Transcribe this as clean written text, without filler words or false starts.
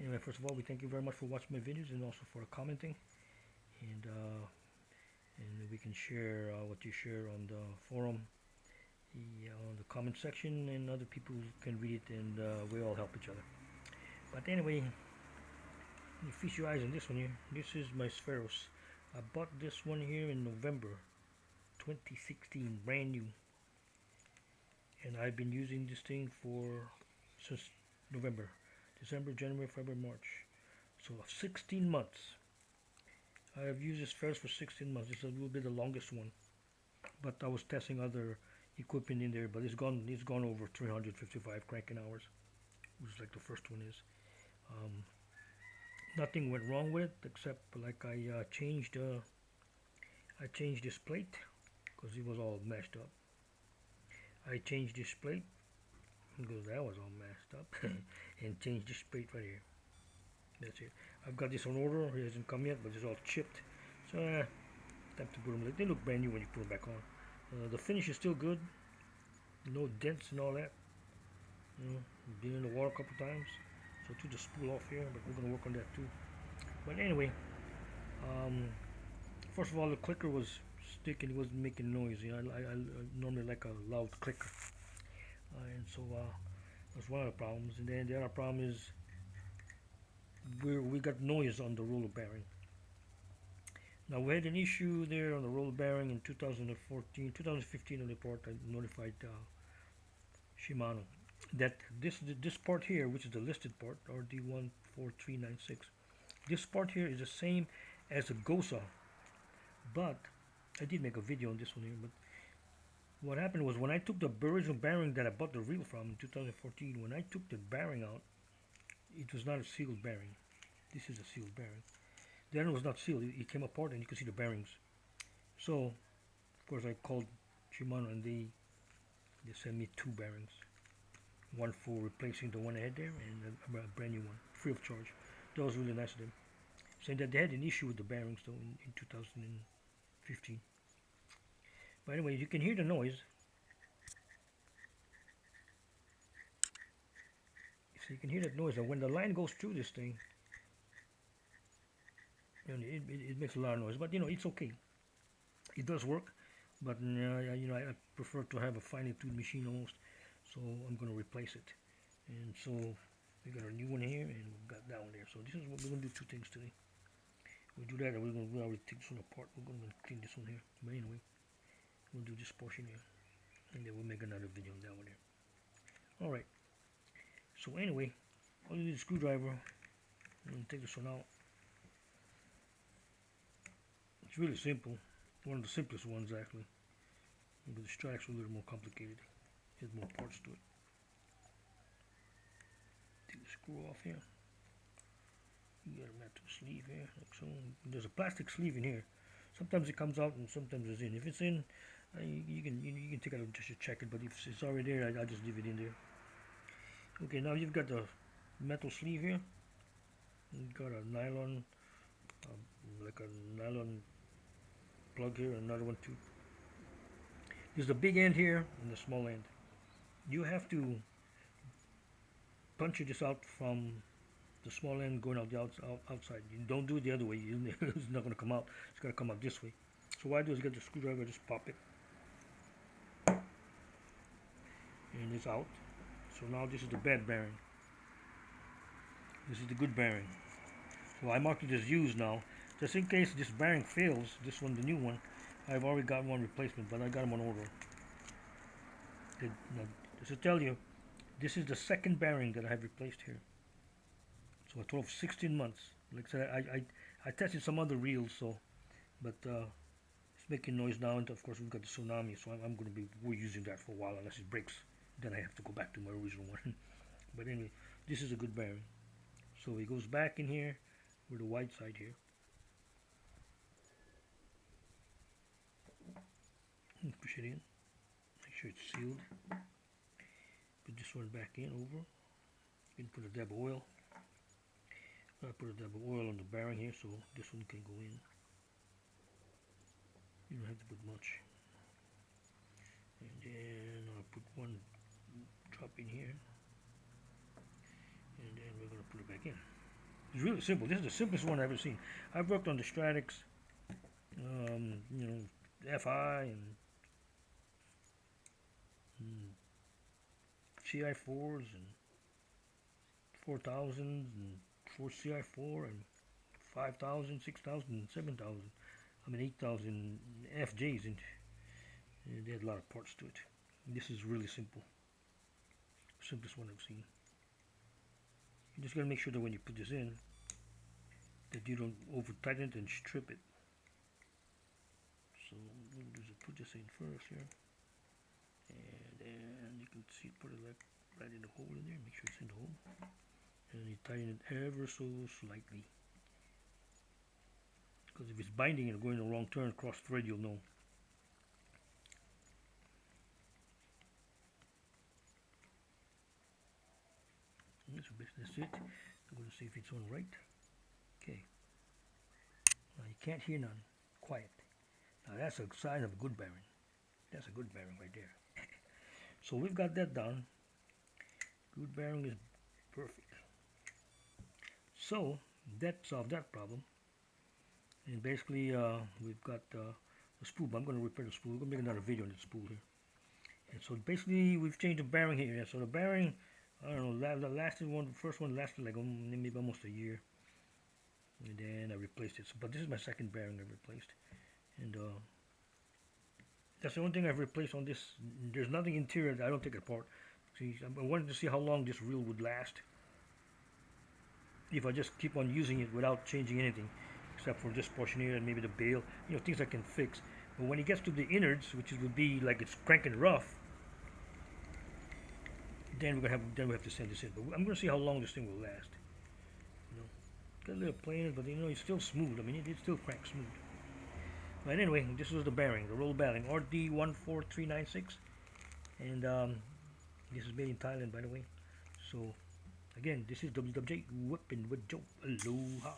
Anyway, first of all, we thank you very much for watching my videos and also for commenting, and we can share what you share on the forum, on the comment section, and other people can read it, and we all help each other. But anyway, you feast your eyes on this one here. This is my Spheros. I bought this one here in November 2016, brand new, and I've been using this thing since November, December, January, February, March, so 16 months. I have used this Spheros for 16 months. This will be the longest one, but I was testing other equipment in there, but it's gone over 355 cranking hours, which is like the first one is. Nothing went wrong with it except like I changed this plate because it was all messed up. I changed this plate because that was all messed up and changed this plate right here. That's it. I've got this on order. It hasn't come yet, but it's all chipped. So time to put them. They look brand new when you put them back on. The finish is still good. No dents and all that. Been in the water a couple times. So I took the spool off here, but we're gonna work on that too. But anyway, first of all, the clicker was sticking. It wasn't making noise. I normally like a loud clicker, and so that's one of the problems. And then the other problem is we got noise on the roller bearing. Now we had an issue there on the roller bearing in 2014, 2015 on the part. I notified Shimano that this part here, which is the listed part, RD14396, this part here is the same as the GOSA, but I did make a video on this one here. But what happened was when I took the original bearing that I bought the reel from in 2014, when I took the bearing out, it was not a sealed bearing. This is a sealed bearing. The other was not sealed. It came apart and you can see the bearings. So of course I called Shimano and they sent me 2 bearings. One for replacing the one I had there and a brand new one, free of charge. That was really nice of them. Saying that they had an issue with the bearings though in 2015. But anyway, you can hear the noise. So you can hear that noise, and when the line goes through this thing, it makes a lot of noise. But it's okay. It does work. But I prefer to have a finely tuned machine almost. So I'm going to replace it. And so we got a new one here, and we've got that one there. So this is what we're going to do. 2 things today. We'll do that, and we'll already take this one apart. We're going to clean this one here. But anyway, we'll do this portion here, and then we'll make another video on that one here. All right. So anyway, I'll use the screwdriver. I'm going to take this one out. It's really simple. One of the simplest ones actually. But the strike's a little more complicated. Has more parts to it. Take the screw off here. You got a metal sleeve here, like so. There's a plastic sleeve in here. Sometimes it comes out and sometimes it's in. If it's in, you can take it out just to check it. But if it's already there, I'll just leave it in there. Okay, now you've got the metal sleeve here. You've got a nylon, like a nylon plug here, another one too. There's the big end here and the small end. You have to punch this out from the small end going out the outside. You don't do it the other way. It's not going to come out. It's going to come out this way. So what I do is get the screwdriver, just pop it, and it's out. So now this is the bad bearing. This is the good bearing. So I marked it as used now, just in case this bearing fails. This one, the new one, I've already got one replacement, but I got them on order. Now, just to tell you, this is the second bearing that I have replaced here. So a total of 16 months. Like I said, I tested some other reels, but it's making noise now, and of course we've got the Tsunami, so I'm going to be using that for a while unless it breaks. Then I have to go back to my original one. But anyway, this is a good bearing. So it goes back in here with the white side here. Push it in. Make sure it's sealed. Put this one back in over. You can put a dab of oil. I put a dab of oil on the bearing here so this one can go in. You don't have to put much. And then I'll put one drop in here. And then we're going to put it back in. It's really simple. This is the simplest one I've ever seen. I've worked on the Stratix, you know, FI and CI4s and 4000s and 4 CI4 and 5000, 6000, and 7000. I mean 8000 FJs, and they had a lot of parts to it. This is really simple. Simplest one I've seen. You just gotta make sure that when you put this in, that you don't over tighten it and strip it. So we'll just put this in first here, and then you can see, put it like right in the hole in there. Make sure it's in the hole, and you tighten it ever so slightly. Because if it's binding and going the wrong turn cross thread, you'll know. That's it. I'm going to see if it's on right. Okay. Now you can't hear none. Quiet. Now that's a sign of a good bearing. That's a good bearing right there. So we've got that done. Good bearing is perfect. So that solved that problem. And basically we've got the spool. I'm going to repair the spool. We're going to make another video on the spool here. And so basically we've changed the bearing here. So the bearing, I don't know, the first one lasted like maybe almost a year. And then I replaced it. So, but this is my second bearing I've replaced. And that's the only thing I've replaced on this. There's nothing interior that I don't take it apart. See, I wanted to see how long this reel would last if I just keep on using it without changing anything, except for this portion here and maybe the bail, you know, things I can fix. But when it gets to the innards, which would be like it's cranking rough, then we have to send this in. But I'm going to see how long this thing will last. You know, got a little plane, but you know, it's still smooth. I mean, it still cranks smooth. But anyway, this was the bearing, the roll bearing, RD14396, and this is made in Thailand, by the way. So again, this is WWJ Whipping with Joe. Aloha.